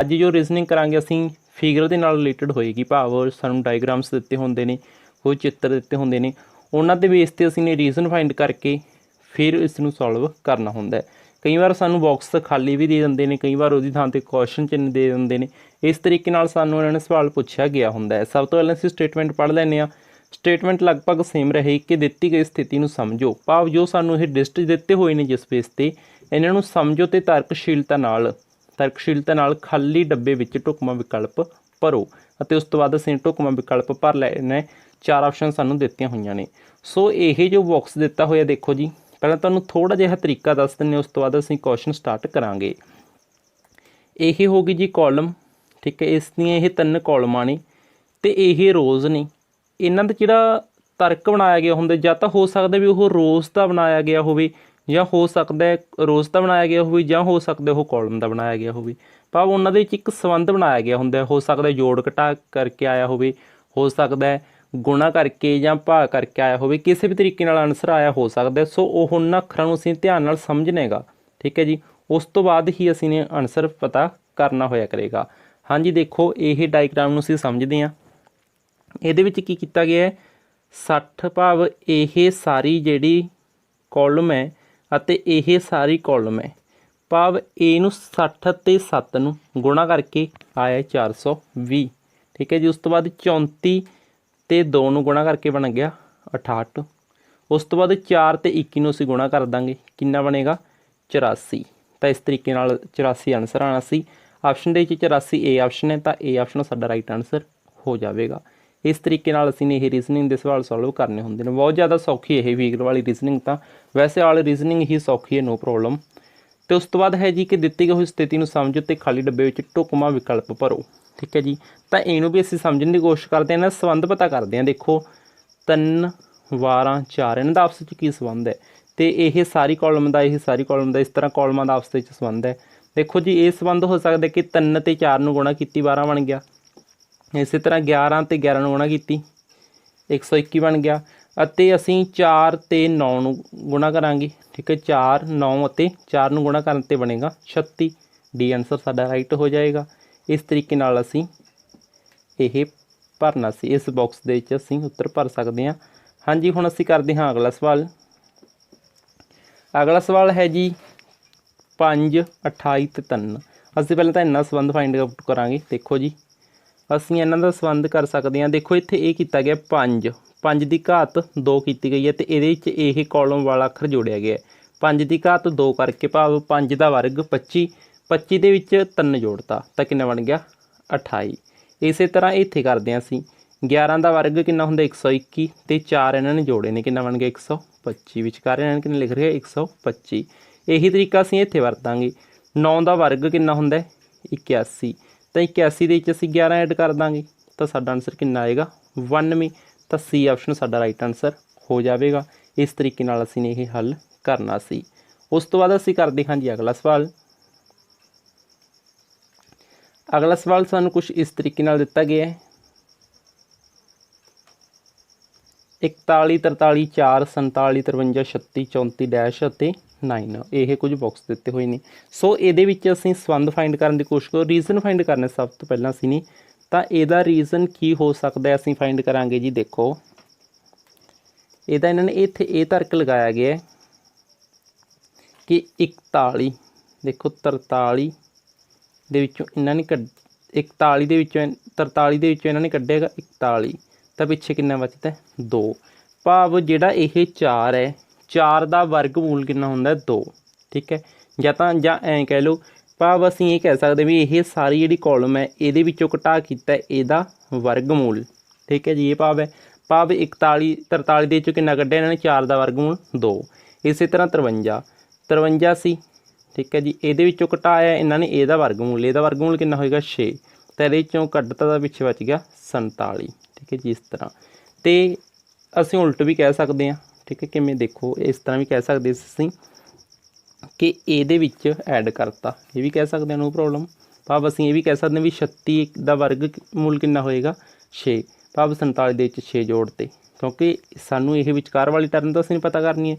ਅੱਜ जो रीजनिंग करांगे ਅਸੀਂ ਫਿਗਰ ਦੇ ਨਾਲ ਰਿਲੇਟਡ ਹੋਏਗੀ, ਭਾਵ ਸਾਨੂੰ ਡਾਇਗਰਾਮਸ ਦਿੱਤੇ ਹੁੰਦੇ ਨੇ, ਕੋਈ ਚਿੱਤਰ ਦਿੱਤੇ ਹੁੰਦੇ ਨੇ, ਉਹਨਾਂ ਦੇ ਬੇਸ 'ਤੇ ਅਸੀਂ ਨੇ ਰੀਜ਼ਨ ਫਾਈਂਡ ਕਰਕੇ ਫਿਰ ਇਸ ਨੂੰ ਸੋਲਵ ਕਰਨਾ ਹੁੰਦਾ। ਕਈ ਵਾਰ ਸਾਨੂੰ ਬਾਕਸ ਖਾਲੀ ਵੀ ਦੇ ਦਿੰਦੇ ਨੇ, ਕਈ ਵਾਰ ਉਹਦੀ ਥਾਂ 'ਤੇ ਕੁਐਸਚਨ ਚਿੰਨ੍ਹ ਦੇ ਦਿੰਦੇ ਨੇ। ਇਸ ਤਰੀਕੇ ਨਾਲ ਸਾਨੂੰ ਇਹਨਾਂ ਨੇ ਸਵਾਲ ਪੁੱਛਿਆ ਗਿਆ ਹੁੰਦਾ ਹੈ। ਸਭ ਤੋਂ ਪਹਿਲਾਂ ਅਸੀਂ ਸਟੇਟਮੈਂਟ ਪੜ੍ਹ ਲੈਂਦੇ ਹਾਂ। ਸਟੇਟਮੈਂਟ ਲਗਭਗ ਸੇਮ ਰਹੇ ਕਿ ਦਿੱਤੀ ਗਈ ਸਥਿਤੀ ਨੂੰ ਸਮਝੋ, ਭਾਵ ਜੋ ਸਾਨੂੰ ਇਹ ਡਿਸਟ ਦਿੱਤੇ ਹੋਏ ਨੇ ਜਿਸ ਬੇਸ 'ਤੇ ਇਹਨਾਂ ਨੂੰ ਸਮਝੋ ਅਤੇ ਤਰਕਸ਼ੀਲਤਾ ਨਾਲ ਖਾਲੀ ਡੱਬੇ ਵਿੱਚ ਢੁਕਵਾਂ ਵਿਕਲਪ ਭਰੋ। ਅਤੇ ਉਸ ਤੋਂ ਬਾਅਦ ਅਸੀਂ ਢੁਕਵਾਂ ਵਿਕਲਪ ਭਰ ਲੈਣਾ। 4 ਆਪਸ਼ਨ ਸਾਨੂੰ ਦਿੱਤੀਆਂ ਹੋਈਆਂ ਨੇ। ਸੋ ਇਹ ਜੋ ਬਾਕਸ ਦਿੱਤਾ ਹੋਇਆ ਦੇਖੋ ਜੀ, ਪਹਿਲਾਂ ਤੁਹਾਨੂੰ ਥੋੜ੍ਹਾ ਜਿਹਾ ਤਰੀਕਾ ਦੱਸ ਦਿੰਦੇ, ਉਸ ਤੋਂ ਬਾਅਦ ਅਸੀਂ ਕੁਐਸਚਨ ਸਟਾਰਟ ਕਰਾਂਗੇ। ਇਹ ਹੋ ਗਈ ਜੀ ਕਾਲਮ, ਠੀਕ ਹੈ। ਇਸ ਦੀਆਂ ਇਹ 3 ਕਾਲਮਾਂ ਨੇ ਅਤੇ ਇਹ ਰੋਜ਼ ਨੇ। ਇਹਨਾਂ ਦਾ ਜਿਹੜਾ ਤਰਕ ਬਣਾਇਆ ਗਿਆ ਹੁੰਦਾ, ਜਾਂ ਤਾਂ ਹੋ ਸਕਦਾ ਵੀ ਉਹ ਰੋਜ਼ ਦਾ ਬਣਾਇਆ ਗਿਆ ਹੋਵੇ, ਜਾਂ ਹੋ ਸਕਦਾ ਰੋਜ਼ ਦਾ ਬਣਾਇਆ ਗਿਆ ਹੋਵੇ, ਜਾਂ ਹੋ ਸਕਦਾ ਉਹ ਕਾਲਮ ਦਾ ਬਣਾਇਆ ਗਿਆ ਹੋਵੇ। ਭਾਵ ਉਹਨਾਂ ਦੇ ਵਿੱਚ ਇੱਕ ਸੰਬੰਧ ਬਣਾਇਆ ਗਿਆ ਹੁੰਦਾ। ਹੋ ਸਕਦਾ ਜੋੜ ਘਟਾ ਕਰਕੇ ਆਇਆ ਹੋਵੇ, ਹੋ ਸਕਦਾ ਗੁਣਾ ਕਰਕੇ ਜਾਂ ਭਾਗ ਕਰਕੇ ਆਇਆ ਹੋਵੇ, ਕਿਸੇ ਵੀ ਤਰੀਕੇ ਨਾਲ ਆਨਸਰ ਆਇਆ ਹੋ ਸਕਦਾ। ਸੋ ਉਹ ਉਹਨਾਂ ਅੱਖਰਾਂ ਨੂੰ ਅਸੀਂ ਧਿਆਨ ਨਾਲ ਸਮਝਣਾ ਹੈਗਾ, ਠੀਕ ਹੈ ਜੀ। ਉਸ ਤੋਂ ਬਾਅਦ ਹੀ ਅਸੀਂ ਨੇ ਆਨਸਰ ਪਤਾ ਕਰਨਾ ਹੋਇਆ ਕਰੇਗਾ। ਹਾਂਜੀ ਦੇਖੋ, ਇਹ ਡਾਇਗਰਾਮ ਨੂੰ ਅਸੀਂ ਸਮਝਦੇ ਹਾਂ। ਇਹਦੇ ਵਿੱਚ ਕੀ ਕੀਤਾ ਗਿਆ ਹੈ, 60 ਭਾਵ ਇਹ ਸਾਰੀ ਜਿਹੜੀ ਕਾਲਮ ਹੈ ਅਤੇ ਇਹ ਸਾਰੀ ਕਾਲਮ ਹੈ, ਭਾਵ ਇਹਨੂੰ 60 ਅਤੇ 7 ਨੂੰ ਗੁਣਾ ਕਰਕੇ ਆਇਆ 420, ਠੀਕ ਹੈ ਜੀ। ਉਸ ਤੋਂ ਬਾਅਦ 34 ਅਤੇ 2 ਨੂੰ ਗੁਣਾ ਕਰਕੇ ਬਣ ਗਿਆ 68। ਉਸ ਤੋਂ ਬਾਅਦ 4 ਅਤੇ 21 ਨੂੰ ਅਸੀਂ ਗੁਣਾ ਕਰ ਦਾਂਗੇ, ਕਿੰਨਾ ਬਣੇਗਾ 84। ਤਾਂ ਇਸ ਤਰੀਕੇ ਨਾਲ 84 ਆਨਸਰ ਆਉਣਾ ਸੀ। ਆਪਸ਼ਨ ਦੇ ਵਿੱਚ 84 ਏ ਆਪਸ਼ਨ ਹੈ, ਤਾਂ ਏ ਆਪਸ਼ਨ ਸਾਡਾ ਰਾਈਟ ਆਨਸਰ ਹੋ ਜਾਵੇਗਾ। ਇਸ ਤਰੀਕੇ ਨਾਲ ਅਸੀਂ ਨੇ ਇਹ ਰੀਜ਼ਨਿੰਗ ਦੇ ਸਵਾਲ ਸੋਲਵ ਕਰਨੇ ਹੁੰਦੇ ਨੇ। ਬਹੁਤ ਜ਼ਿਆਦਾ ਸੌਖੀ ਇਹ ਫਿਗਰ ਵਾਲੀ ਰੀਜ਼ਨਿੰਗ, ਤਾਂ ਵੈਸੇ ਵਾਲੀ ਰੀਜ਼ਨਿੰਗ ਹੀ ਸੌਖੀ ਹੈ, ਨੋ ਪ੍ਰੋਬਲਮ। ਅਤੇ ਉਸ ਤੋਂ ਬਾਅਦ ਹੈ ਜੀ ਕਿ ਦਿੱਤੀ ਗਈ ਹੋਈ ਸਥਿਤੀ ਨੂੰ ਸਮਝੋ ਅਤੇ ਖਾਲੀ ਡੱਬੇ ਵਿੱਚ ਢੁਕਵਾਂ ਵਿਕਲਪ ਭਰੋ, ਠੀਕ ਹੈ ਜੀ। ਤਾਂ ਇਹਨੂੰ ਵੀ ਅਸੀਂ ਸਮਝਣ ਦੀ ਕੋਸ਼ਿਸ਼ ਕਰਦੇ ਹਾਂ, ਇਹਨਾਂ ਦਾ ਸੰਬੰਧ ਪਤਾ ਕਰਦੇ ਹਾਂ। ਦੇਖੋ 3 12 4 ਇਹਨਾਂ ਦਾ ਆਪਸ ਵਿੱਚ ਕੀ ਸੰਬੰਧ ਹੈ, ਅਤੇ ਇਹ ਸਾਰੀ ਕਾਲਮ ਦਾ ਇਸ ਤਰ੍ਹਾਂ ਕਾਲਮਾਂ ਦਾ ਆਪਸ ਵਿੱਚ ਸੰਬੰਧ ਹੈ। ਦੇਖੋ ਜੀ, ਇਹ ਸੰਬੰਧ ਹੋ ਸਕਦਾ ਕਿ 3 ਅਤੇ 4 ਨੂੰ ਗੁਣਾ ਕੀਤੀ 12 ਬਣ ਗਿਆ। ਇਸੇ ਤਰ੍ਹਾਂ 11 ਅਤੇ 11 ਨੂੰ ਗੁਣਾ ਕੀਤੀ 121 ਬਣ ਗਿਆ। ਅਤੇ ਅਸੀਂ 4 ਅਤੇ 9 ਨੂੰ ਗੁਣਾ ਕਰਾਂਗੇ, ਠੀਕ ਹੈ। 4 9 ਅਤੇ 4 ਨੂੰ ਗੁਣਾ ਕਰਨ 'ਤੇ ਬਣੇਗਾ 36। ਡੀ ਆਨਸਰ ਸਾਡਾ ਰਾਈਟ ਹੋ ਜਾਏਗਾ। ਇਸ ਤਰੀਕੇ ਨਾਲ ਅਸੀਂ ਇਹ ਭਰਨਾ ਸੀ। ਇਸ ਬਾਕਸ ਦੇ ਵਿੱਚ ਅਸੀਂ ਉੱਤਰ ਭਰ ਸਕਦੇ ਹਾਂ। ਹਾਂਜੀ, ਹੁਣ ਅਸੀਂ ਕਰਦੇ ਹਾਂ ਅਗਲਾ ਸਵਾਲ। ਅਗਲਾ ਸਵਾਲ ਹੈ ਜੀ 5 28 ਅਤੇ 3। ਅਸੀਂ ਪਹਿਲਾਂ ਤਾਂ ਇਹਨਾਂ ਸੰਬੰਧ ਫਾਈਂਡ ਆਊਟ ਕਰਾਂਗੇ। ਦੇਖੋ ਜੀ, ਅਸੀਂ ਇਹਨਾਂ ਦਾ ਸੰਬੰਧ ਕਰ ਸਕਦੇ ਹਾਂ। ਦੇਖੋ ਇੱਥੇ ਇਹ ਕੀਤਾ ਗਿਆ 5 ਦੀ ਘਾਤ 2 ਕੀਤੀ ਗਈ ਹੈ, ਅਤੇ ਇਹਦੇ ਵਿੱਚ ਇਹ ਕਾਲਮ ਵਾਲਾ ਅੱਖਰ ਜੋੜਿਆ ਗਿਆ 5 ਦੀ ਘਾਤ 2 ਕਰਕੇ, ਭਾਵ 5 ਦਾ ਵਰਗ 25 ਦੇ ਵਿੱਚ 3 ਜੋੜਤਾ ਤਾਂ ਕਿੰਨਾ ਬਣ ਗਿਆ 28। ਇਸੇ ਤਰ੍ਹਾਂ ਇੱਥੇ ਕਰਦੇ ਹਾਂ ਅਸੀਂ 11 ਦਾ ਵਰਗ ਕਿੰਨਾ ਹੁੰਦਾ 121, ਅਤੇ 4 ਇਹਨਾਂ ਨੇ ਜੋੜੇ ਨੇ, ਕਿੰਨਾ ਬਣ ਗਿਆ 125। ਵਿਚਕਾਰ ਇਹਨਾਂ ਨੇ ਕਿੰਨਾ ਲਿਖ ਰਿਹਾ 125। ਇਹੀ ਤਰੀਕਾ ਅਸੀਂ ਇੱਥੇ ਵਰਤਾਂਗੇ। 9 ਦਾ ਵਰਗ ਕਿੰਨਾ ਹੁੰਦਾ 81, ਤਾਂ 81 ਦੇ ਵਿੱਚ ਅਸੀਂ 11 ਐਡ ਕਰ ਦਾਂਗੇ, ਤਾਂ ਸਾਡਾ ਆਨਸਰ ਕਿੰਨਾ ਆਏਗਾ 92। ਤਾਂ ਸੀ ਆਪਸ਼ਨ ਸਾਡਾ ਰਾਈਟ ਆਨਸਰ ਹੋ ਜਾਵੇਗਾ। ਇਸ ਤਰੀਕੇ ਨਾਲ ਅਸੀਂ ਨੇ ਇਹ ਹੱਲ ਕਰਨਾ ਸੀ। ਉਸ ਤੋਂ ਬਾਅਦ ਅਸੀਂ ਕਰਦੇ ਹਾਂ ਜੀ ਅਗਲਾ ਸਵਾਲ। ਅਗਲਾ ਸਵਾਲ ਸਾਨੂੰ ਕੁਛ ਇਸ ਤਰੀਕੇ ਨਾਲ ਦਿੱਤਾ ਗਿਆ ਹੈ 41 43 4 47 53 36 34 ਡੈਸ਼ ਅਤੇ 9। ਇਹ ਕੁਝ ਬਾਕਸ ਦਿੱਤੇ ਹੋਏ ਨੇ। ਸੋ ਇਹਦੇ ਵਿੱਚ ਅਸੀਂ ਸੰਬੰਧ ਫਾਈਂਡ ਕਰਨ ਦੀ ਕੋਸ਼ਿਸ਼ ਕਰੋ। ਰੀਜ਼ਨ ਫਾਈਂਡ ਕਰਨਾ ਸਭ ਤੋਂ ਪਹਿਲਾਂ ਅਸੀਂ ਨੇ, ਤਾਂ ਇਹਦਾ ਰੀਜ਼ਨ ਕੀ ਹੋ ਸਕਦਾ ਅਸੀਂ ਫਾਈਂਡ ਕਰਾਂਗੇ ਜੀ। ਦੇਖੋ ਇਹਦਾ ਇਹਨਾਂ ਨੇ ਇੱਥੇ ਇਹ ਤਰਕ ਲਗਾਇਆ ਗਿਆ ਕਿ 41 ਦੇਖੋ 43 ਦੇ ਵਿੱਚੋਂ ਇਹਨਾਂ ਨੇ 43 ਦੇ ਵਿੱਚੋਂ ਇਹਨਾਂ ਨੇ ਕੱਢਿਆ 41, ਤਾਂ ਪਿੱਛੇ ਕਿੰਨਾ ਬਚਦਾ 2। ਭਾਵ ਜਿਹੜਾ ਇਹ 4 ਹੈ, 4 ਦਾ ਵਰਗਮੂਲ ਕਿੰਨਾ ਹੁੰਦਾ 2, ਠੀਕ ਹੈ। ਜਾਂ ਐਂ ਕਹਿ ਲਓ, ਭਾਵ ਅਸੀਂ ਇਹ ਕਹਿ ਸਕਦੇ ਵੀ ਇਹ ਸਾਰੀ ਜਿਹੜੀ ਕਾਲਮ ਹੈ ਇਹਦੇ ਵਿੱਚੋਂ ਘਟਾ ਕੀਤਾ ਇਹਦਾ ਵਰਗਮੂਲ, ਠੀਕ ਹੈ ਜੀ। ਇਹ ਭਾਵ ਹੈ। ਭਾਵ 43 ਦੇ ਵਿੱਚੋਂ ਕਿੰਨਾ ਕੱਢਿਆ ਇਹਨਾਂ ਨੇ 4 ਦਾ ਵਰਗਮੂਲ 2। ਇਸੇ ਤਰ੍ਹਾਂ 53 ਸੀ, ਠੀਕ ਹੈ ਜੀ। ਇਹਦੇ ਵਿੱਚੋਂ ਘਟਾਇਆ ਇਹਨਾਂ ਨੇ ਇਹਦਾ ਵਰਗਮੂਲ ਕਿੰਨਾ ਹੋਏਗਾ 6, ਤਾਂ ਇਹਦੇ ਵਿੱਚੋਂ ਕੱਢਤਾ ਤਾਂ ਪਿੱਛੇ ਬਚ ਗਿਆ 47, ਠੀਕ ਹੈ ਜੀ। ਇਸ ਤਰ੍ਹਾਂ ਅਤੇ ਅਸੀਂ ਉਲਟ ਵੀ ਕਹਿ ਸਕਦੇ ਹਾਂ, ਠੀਕ ਹੈ। ਕਿਵੇਂ ਦੇਖੋ, ਇਸ ਤਰ੍ਹਾਂ ਵੀ ਕਹਿ ਸਕਦੇ ਅਸੀਂ ਕਿ ਇਹਦੇ ਵਿੱਚ ਐਡ ਕਰਤਾ, ਇਹ ਵੀ ਕਹਿ ਸਕਦੇ ਹਾਂ, ਨੋ ਪ੍ਰੋਬਲਮ। ਭਾਵ ਅਸੀਂ ਇਹ ਵੀ ਕਹਿ ਸਕਦੇ ਹਾਂ ਵੀ 36 ਦਾ ਵਰਗਮੂਲ ਕਿੰਨਾ ਹੋਏਗਾ 6, ਭਾਵ 47 ਦੇ ਵਿੱਚ 6 ਜੋੜਤੇ, ਕਿਉਂਕਿ ਸਾਨੂੰ ਇਹ ਵਿਚਕਾਰ ਵਾਲੀ ਟਰਮ ਤਾਂ ਅਸੀਂ ਪਤਾ ਕਰਨੀ ਹੈ।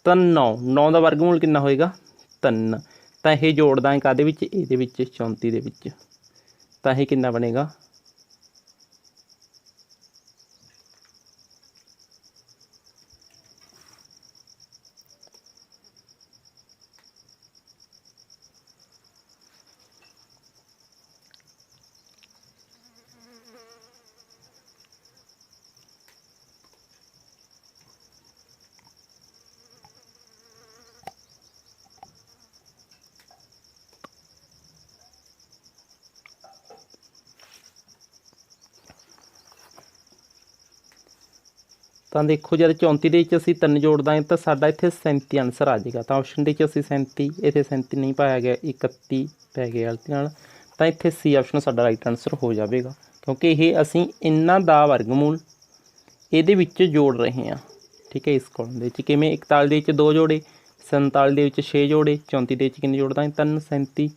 ਤਾਂ 9 ਦਾ ਵਰਗਮੂਲ ਕਿੰਨਾ ਹੋਏਗਾ 3, ਤਾਂ ਇਹ ਜੋੜ ਦਾਂਗੇ ਕਾਹਦੇ ਵਿੱਚ ਇਹਦੇ ਵਿੱਚ 34 ਦੇ ਵਿੱਚ, ਤਾਂ ਇਹ ਕਿੰਨਾ ਬਣੇਗਾ, ਤਾਂ ਦੇਖੋ ਜਦ 34 ਦੇ ਵਿੱਚ ਅਸੀਂ 3 ਜੋੜ ਦਾਂਗੇ ਤਾਂ ਸਾਡਾ ਇੱਥੇ 37 ਆਨਸਰ ਆ ਜਾਏਗਾ। ਤਾਂ ਆਪਸ਼ਨ ਦੇ ਵਿੱਚ ਅਸੀਂ 37, ਇੱਥੇ 37 ਨਹੀਂ ਪਾਇਆ ਗਿਆ, 31 ਪੈ ਗਿਆ ਗਲਤੀ ਨਾਲ, ਤਾਂ ਇੱਥੇ ਸੀ ਆਪਸ਼ਨ ਸਾਡਾ ਰਾਈਟ ਆਨਸਰ ਹੋ ਜਾਵੇਗਾ, ਕਿਉਂਕਿ ਇਹ ਅਸੀਂ ਇਹਨਾਂ ਦਾ ਵਰਗਮੂਲ ਇਹਦੇ ਵਿੱਚ ਜੋੜ ਰਹੇ ਹਾਂ। ਠੀਕ ਹੈ, ਇਸ ਕਾਲਮ ਦੇ ਵਿੱਚ ਕਿਵੇਂ 41 ਦੇ ਵਿੱਚ 2 ਜੋੜੇ, 47 ਦੇ ਵਿੱਚ 6 ਜੋੜੇ, 34 ਦੇ ਵਿੱਚ ਕਿੰਨੇ ਜੋੜ ਦਾਂਗੇ 3, 37।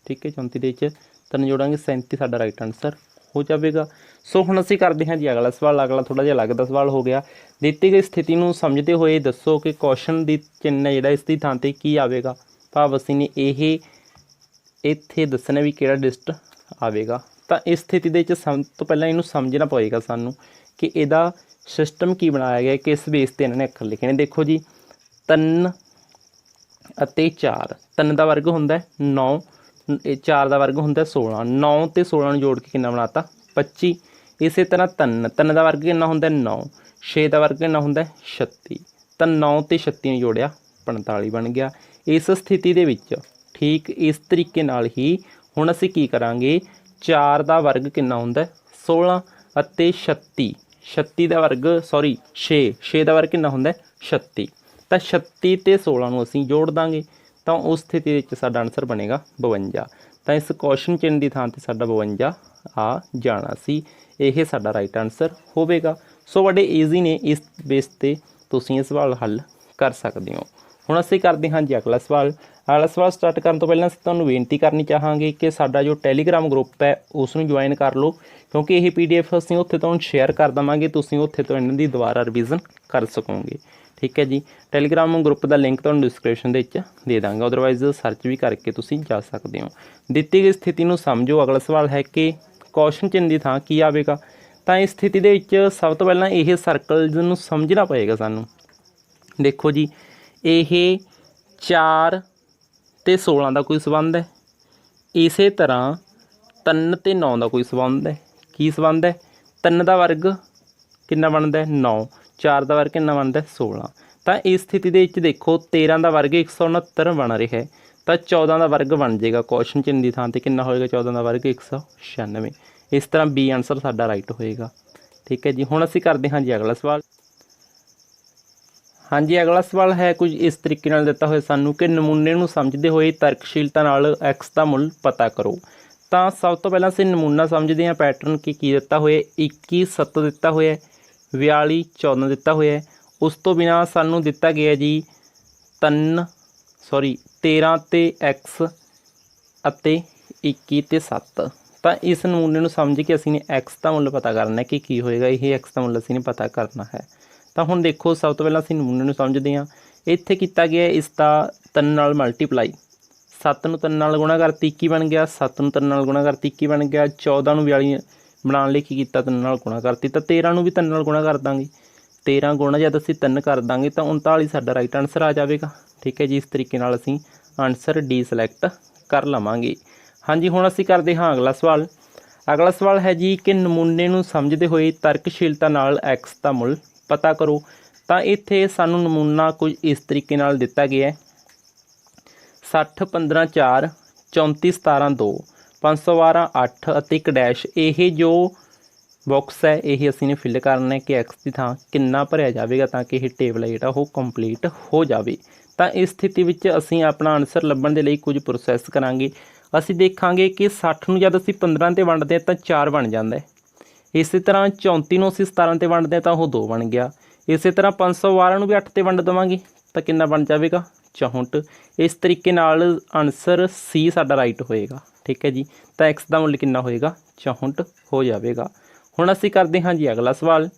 ਠੀਕ ਹੈ, 34 ਦੇ ਵਿੱਚ 3 ਜੋੜਾਂਗੇ, 37 ਸਾਡਾ ਰਾਈਟ ਆਨਸਰ ਹੋ ਜਾਵੇਗਾ। ਸੋ ਹੁਣ ਅਸੀਂ ਕਰਦੇ ਹਾਂ ਜੀ ਅਗਲਾ ਸਵਾਲ। ਅਗਲਾ ਥੋੜ੍ਹਾ ਜਿਹਾ ਅਲੱਗ ਦਾ ਸਵਾਲ ਹੋ ਗਿਆ। ਦਿੱਤੀ ਗਈ ਸਥਿਤੀ ਨੂੰ ਸਮਝਦੇ ਹੋਏ ਦੱਸੋ ਕਿ ਕੁਐਸਚਨ ਦੀ ਚਿੰਨ੍ਹ ਜਿਹੜਾ ਇਸ ਦੀ ਥਾਂ 'ਤੇ ਕੀ ਆਵੇਗਾ। ਭਾਵ ਅਸੀਂ ਨੇ ਇਹ ਇੱਥੇ ਦੱਸਣਾ ਵੀ ਕਿਹੜਾ ਡਿਸਟ ਆਵੇਗਾ। ਤਾਂ ਇਸ ਸਥਿਤੀ ਦੇ ਵਿੱਚ ਸਭ ਤੋਂ ਪਹਿਲਾਂ ਇਹਨੂੰ ਸਮਝਣਾ ਪਵੇਗਾ ਸਾਨੂੰ ਕਿ ਇਹਦਾ ਸਿਸਟਮ ਕੀ ਬਣਾਇਆ ਗਿਆ, ਕਿਸ ਬੇਸ 'ਤੇ ਇਹਨਾਂ ਨੇ ਅੱਖਰ ਲਿਖੇ ਨੇ। ਦੇਖੋ ਜੀ 3 ਅਤੇ 4, 3 ਦਾ ਵਰਗ ਹੁੰਦਾ 9, 4 ਦਾ ਵਰਗ ਹੁੰਦਾ 16, 9 ਅਤੇ 16 ਨੂੰ ਜੋੜ ਕੇ ਕਿੰਨਾ ਬਣਾਤਾ 25। ਇਸੇ ਤਰ੍ਹਾਂ 3 ਦਾ ਵਰਗ ਕਿੰਨਾ ਹੁੰਦਾ 9, 6 ਦਾ ਵਰਗ ਕਿੰਨਾ ਹੁੰਦਾ 36, ਤਾਂ 9 ਅਤੇ 36 ਨੂੰ ਜੋੜਿਆ 45 ਬਣ ਗਿਆ। ਇਸ ਸਥਿਤੀ ਦੇ ਵਿੱਚ ਠੀਕ ਇਸ ਤਰੀਕੇ ਨਾਲ ਹੀ ਹੁਣ ਅਸੀਂ ਕੀ ਕਰਾਂਗੇ, 4 ਦਾ ਵਰਗ ਕਿੰਨਾ ਹੁੰਦਾ 16 ਅਤੇ 36 ਦਾ ਵਰਗ 6 ਦਾ ਵਰਗ ਕਿੰਨਾ ਹੁੰਦਾ 36, ਤਾਂ 36 ਅਤੇ 16 ਨੂੰ ਅਸੀਂ ਜੋੜ ਦਾਂਗੇ ਤਾਂ ਉਸ ਸਥਿਤੀ ਵਿੱਚ ਸਾਡਾ ਆਨਸਰ ਬਣੇਗਾ 52। ਤਾਂ ਇਸ ਕੁਐਸਚਨ ਚਿੰਨ੍ਹ ਦੀ ਥਾਂ 'ਤੇ ਸਾਡਾ 52 ਆ ਜਾਣਾ ਸੀ, ਇਹ ਸਾਡਾ ਰਾਈਟ ਆਨਸਰ ਹੋਵੇਗਾ। ਸੋ ਬੜੇ ਈਜ਼ੀ ਨੇ, ਇਸ ਬੇਸ 'ਤੇ ਤੁਸੀਂ ਇਹ ਸਵਾਲ ਹੱਲ ਕਰ ਸਕਦੇ ਹੋ। ਹੁਣ ਅਸੀਂ ਕਰਦੇ ਹਾਂ ਜੀ ਅਗਲਾ ਸਵਾਲ। ਅਗਲਾ ਸਵਾਲ ਸਟਾਰਟ ਕਰਨ ਤੋਂ ਪਹਿਲਾਂ ਅਸੀਂ ਤੁਹਾਨੂੰ ਬੇਨਤੀ ਕਰਨੀ ਚਾਹਾਂਗੇ ਕਿ ਸਾਡਾ ਜੋ ਟੈਲੀਗ੍ਰਾਮ ਗਰੁੱਪ ਹੈ ਉਸ ਨੂੰ ਜੁਆਇਨ ਕਰ ਲਓ, ਕਿਉਂਕਿ ਇਹ PDF ਅਸੀਂ ਉੱਥੇ ਤੁਹਾਨੂੰ ਸ਼ੇਅਰ ਕਰ ਦੇਵਾਂਗੇ, ਤੁਸੀਂ ਉੱਥੇ ਤੋਂ ਇਹਨਾਂ ਦੀ ਦੁਬਾਰਾ ਰਿਵੀਜ਼ਨ ਕਰ ਸਕੋਗੇ। ਠੀਕ ਹੈ ਜੀ, ਟੈਲੀਗ੍ਰਾਮ ਗਰੁੱਪ ਦਾ ਲਿੰਕ ਤੁਹਾਨੂੰ ਡਿਸਕ੍ਰਿਪਸ਼ਨ ਦੇ ਵਿੱਚ ਦੇ ਦਾਂਗਾ, ਅਦਰਵਾਈਜ਼ ਸਰਚ ਵੀ ਕਰਕੇ ਤੁਸੀਂ ਜਾ ਸਕਦੇ ਹੋ। ਦਿੱਤੀ ਗਈ ਸਥਿਤੀ ਨੂੰ ਸਮਝੋ। ਅਗਲਾ ਸਵਾਲ ਹੈ ਕਿ ਕੁਐਸਚਨ ਚਿੰਨ੍ਹ ਦੀ ਥਾਂ ਕੀ ਆਵੇਗਾ। ਤਾਂ ਇਸ ਸਥਿਤੀ ਦੇ ਵਿੱਚ ਸਭ ਤੋਂ ਪਹਿਲਾਂ ਇਹ ਸਰਕਲ ਨੂੰ ਸਮਝਣਾ ਪਏਗਾ ਸਾਨੂੰ। ਦੇਖੋ ਜੀ ਇਹ 4 ਅਤੇ 16 ਦਾ ਕੋਈ ਸੰਬੰਧ ਹੈ, ਇਸੇ ਤਰ੍ਹਾਂ 3 ਅਤੇ 9 ਦਾ ਕੋਈ ਸੰਬੰਧ ਹੈ। ਕੀ ਸੰਬੰਧ ਹੈ, 3 ਦਾ ਵਰਗ ਕਿੰਨਾ ਬਣਦਾ 9, 4 ਦਾ ਵਰਗ ਕਿੰਨਾ ਬਣਦਾ 16। ਤਾਂ ਇਸ ਸਥਿਤੀ ਦੇ ਵਿੱਚ ਦੇਖੋ 13 ਦਾ ਵਰਗ 169 ਬਣ ਰਿਹਾ ਹੈ, ਤਾਂ 14 ਦਾ ਵਰਗ ਬਣ ਜਾਏਗਾ ਕੁਐਸਚਨ ਚਿੰਨ੍ਹ ਦੀ ਥਾਂ 'ਤੇ ਕਿੰਨਾ ਹੋਏਗਾ 14 ਦਾ ਵਰਗ 196। ਇਸ ਤਰ੍ਹਾਂ B ਆਨਸਰ ਸਾਡਾ ਰਾਈਟ ਹੋਏਗਾ। ਠੀਕ ਹੈ ਜੀ, ਹੁਣ ਅਸੀਂ ਕਰਦੇ ਹਾਂ ਜੀ ਅਗਲਾ ਸਵਾਲ। ਹਾਂਜੀ, ਅਗਲਾ ਸਵਾਲ ਹੈ ਕੁਝ ਇਸ ਤਰੀਕੇ ਨਾਲ ਦਿੱਤਾ ਹੋਇਆ ਸਾਨੂੰ ਕਿ ਨਮੂਨੇ ਨੂੰ ਸਮਝਦੇ ਹੋਏ ਤਰਕਸ਼ੀਲਤਾ ਨਾਲ x ਦਾ ਮੁੱਲ ਪਤਾ ਕਰੋ। ਤਾਂ ਸਭ ਤੋਂ ਪਹਿਲਾਂ ਅਸੀਂ ਨਮੂਨਾ ਸਮਝਦੇ ਹਾਂ। ਪੈਟਰਨ ਕੀ ਦਿੱਤਾ ਹੋਇਆ 21 7 ਦਿੱਤਾ ਹੋਇਆ, 42 14 ਦਿੱਤਾ ਹੋਇਆ। ਉਸ ਤੋਂ ਬਿਨਾਂ ਸਾਨੂੰ ਦਿੱਤਾ ਗਿਆ ਜੀ 13 ਅਤੇ x ਅਤੇ 21 ਅਤੇ 7। ਤਾਂ ਇਸ ਨਮੂਨੇ ਨੂੰ ਸਮਝ ਕੇ ਅਸੀਂ ਨੇ x ਦਾ ਮੁੱਲ ਪਤਾ ਕਰਨਾ ਕਿ ਕੀ ਹੋਏਗਾ, ਇਹ x ਦਾ ਮੁੱਲ ਅਸੀਂ ਨੇ ਪਤਾ ਕਰਨਾ ਹੈ। ਤਾਂ ਹੁਣ ਦੇਖੋ ਸਭ ਤੋਂ ਪਹਿਲਾਂ ਅਸੀਂ ਨਮੂਨੇ ਨੂੰ ਸਮਝਦੇ ਹਾਂ। ਇੱਥੇ ਕੀਤਾ ਗਿਆ ਇਸ ਦਾ 3 ਨਾਲ ਮਲਟੀਪਲਾਈ, 7 ਨੂੰ 3 ਨਾਲ ਗੁਣਾ ਕਰਤੀ 21 ਬਣ ਗਿਆ, 7 ਨੂੰ 3 ਨਾਲ ਗੁਣਾ ਕਰਤੀ 21 ਬਣ ਗਿਆ, 14 ਨੂੰ 42 ਬਣਾਉਣ ਲਈ ਕੀ ਕੀਤਾ 3 ਨਾਲ ਗੁਣਾ ਕਰਤੀ, ਤਾਂ 13 ਨੂੰ ਵੀ 3 ਨਾਲ ਗੁਣਾ ਕਰ ਦਾਂਗੇ। 13 ਗੁਣਾ ਜਦ ਅਸੀਂ 3 ਕਰ ਦਾਂਗੇ ਤਾਂ 39 ਸਾਡਾ ਰਾਈਟ ਆਨਸਰ ਆ ਜਾਵੇਗਾ। ਠੀਕ ਹੈ ਜੀ, ਇਸ ਤਰੀਕੇ ਨਾਲ ਅਸੀਂ ਆਨਸਰ D ਸਿਲੈਕਟ ਕਰ ਲਵਾਂਗੇ। ਹਾਂਜੀ, ਹੁਣ ਅਸੀਂ ਕਰਦੇ ਹਾਂ ਅਗਲਾ ਸਵਾਲ। ਅਗਲਾ ਸਵਾਲ ਹੈ ਜੀ ਕਿ ਨਮੂਨੇ ਨੂੰ ਸਮਝਦੇ ਹੋਏ ਤਰਕਸ਼ੀਲਤਾ ਨਾਲ x ਦਾ ਮੁੱਲ ਪਤਾ ਕਰੋ। ਤਾਂ ਇੱਥੇ ਸਾਨੂੰ ਨਮੂਨਾ ਕੁਝ ਇਸ ਤਰੀਕੇ ਨਾਲ ਦਿੱਤਾ ਗਿਆ 60 15 4 34 17 2 512 8 ਅਤੇ 1 ਡੈਸ਼। ਇਹ ਜੋ ਬਾਕਸ ਹੈ ਇਹ ਅਸੀਂ ਨੇ ਫਿਲ ਕਰਨਾ ਹੈ ਕਿ x ਦੀ ਥਾਂ ਕਿੰਨਾ ਭਰਿਆ ਜਾਵੇਗਾ ਤਾਂ ਕਿ ਇਹ ਟੇਬਲ ਹੈ ਜਿਹੜਾ ਉਹ ਕੰਪਲੀਟ ਹੋ ਜਾਵੇ। ਤਾਂ ਇਸ ਸਥਿਤੀ ਵਿੱਚ ਅਸੀਂ ਆਪਣਾ ਆਨਸਰ ਲੱਭਣ ਦੇ ਲਈ ਕੁਝ ਪ੍ਰੋਸੈਸ ਕਰਾਂਗੇ। ਅਸੀਂ ਦੇਖਾਂਗੇ ਕਿ 60 ਨੂੰ ਜਦ ਅਸੀਂ 15 'ਤੇ ਵੰਡਦੇ ਹਾਂ ਤਾਂ 4 ਬਣ ਜਾਂਦਾ ਹੈ। ਇਸੇ ਤਰ੍ਹਾਂ 34 ਨੂੰ ਅਸੀਂ 17 'ਤੇ ਵੰਡਦੇ ਹਾਂ ਤਾਂ ਉਹ 2 ਬਣ ਗਿਆ। ਇਸੇ ਤਰ੍ਹਾਂ 512 ਨੂੰ ਵੀ 8 'ਤੇ ਵੰਡ ਦੇਵਾਂਗੇ ਤਾਂ ਕਿੰਨਾ ਬਣ ਜਾਵੇਗਾ 64। ਇਸ ਤਰੀਕੇ ਨਾਲ ਆਨਸਰ C ਸਾਡਾ ਰਾਈਟ ਹੋਏਗਾ। ਠੀਕ ਹੈ ਜੀ, ਤਾਂ x ਦਾ ਮੁੱਲ ਕਿੰਨਾ ਹੋਏਗਾ 64 ਹੋ ਜਾਵੇਗਾ। ਹੁਣ ਅਸੀਂ ਕਰਦੇ ਹਾਂ ਜੀ ਅਗਲਾ ਸਵਾਲ।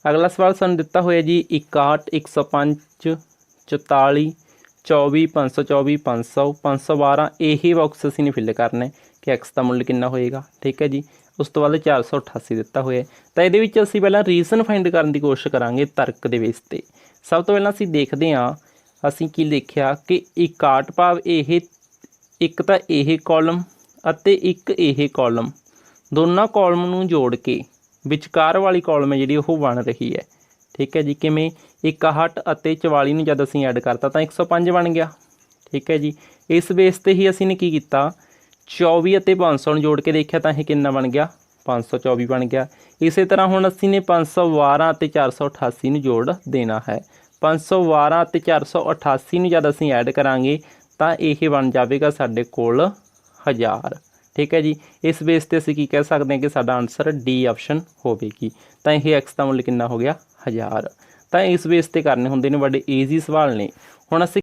ਅਗਲਾ ਸਵਾਲ ਸਾਨੂੰ ਦਿੱਤਾ ਹੋਇਆ ਜੀ 61 105 44 24 524 500 512। ਇਹ ਬਾਕਸ ਅਸੀਂ ਨੇ ਫਿਲ ਕਰਨਾ ਹੈ ਕਿ ਐਕਸ ਦਾ ਮੁੱਲ ਕਿੰਨਾ ਹੋਏਗਾ। ਠੀਕ ਹੈ ਜੀ। ਉਸ ਤੋਂ ਬਾਅਦ 488 ਦਿੱਤਾ ਹੋਇਆ। ਤਾਂ ਇਹਦੇ ਵਿੱਚ ਅਸੀਂ ਪਹਿਲਾਂ ਰੀਜ਼ਨ ਫਾਈਂਡ ਕਰਨ ਦੀ ਕੋਸ਼ਿਸ਼ ਕਰਾਂਗੇ ਤਰਕ ਦੇ ਬੇਸ 'ਤੇ। ਸਭ ਤੋਂ ਪਹਿਲਾਂ ਅਸੀਂ ਦੇਖਦੇ ਹਾਂ, ਅਸੀਂ ਕੀ ਲਿਖਿਆ ਕਿ 61 ਭਾਵ ਇਹ ਇੱਕ ਤਾਂ ਇਹ ਕਾਲਮ ਅਤੇ ਇੱਕ ਇਹ ਕਾਲਮ, ਦੋਨਾਂ ਕਾਲਮ ਨੂੰ ਜੋੜ ਕੇ ਵਿਚਕਾਰ ਵਾਲੀ ਕਾਲਮ ਹੈ ਜਿਹੜੀ ਉਹ ਬਣ ਰਹੀ ਹੈ। ਠੀਕ ਹੈ ਜੀ। ਕਿਵੇਂ? 61 ਅਤੇ 44 ਨੂੰ ਜਦ ਅਸੀਂ ਐਡ ਕਰਤਾ ਤਾਂ 105 ਬਣ ਗਿਆ। ਠੀਕ ਹੈ ਜੀ। ਇਸ ਬੇਸ 'ਤੇ ਹੀ ਅਸੀਂ ਨੇ ਕੀ ਕੀਤਾ, 24 ਅਤੇ 500 ਨੂੰ ਜੋੜ ਕੇ ਦੇਖਿਆ ਤਾਂ ਇਹ ਕਿੰਨਾ ਬਣ ਗਿਆ, 524 ਬਣ ਗਿਆ। ਇਸੇ ਤਰ੍ਹਾਂ ਹੁਣ ਅਸੀਂ ਨੇ 512 ਅਤੇ 488 ਨੂੰ ਜੋੜ ਦੇਣਾ ਹੈ। 512 ਅਤੇ 488 ਨੂੰ ਜਦ ਅਸੀਂ ਐਡ ਕਰਾਂਗੇ ਤਾਂ ਇਹ ਬਣ ਜਾਵੇਗਾ ਸਾਡੇ ਕੋਲ 1000। ਠੀਕ ਹੈ ਜੀ। ਇਸ ਬੇਸ 'ਤੇ ਅਸੀਂ ਕੀ ਕਹਿ ਸਕਦੇ ਹਾਂ ਕਿ ਸਾਡਾ ਆਨਸਰ ਡੀ ਆਪਸ਼ਨ ਹੋਵੇਗੀ। ਤਾਂ ਇਹ ਐਕਸ ਦਾ ਮੁੱਲ ਕਿੰਨਾ ਹੋ ਗਿਆ, 1000। ਤਾਂ ਇਸ ਬੇਸ 'ਤੇ ਕਰਨੇ ਹੁੰਦੇ ਨੇ, ਬੜੇ ਈਜ਼ੀ ਸਵਾਲ ਨੇ। ਹੁਣ ਅਸੀਂ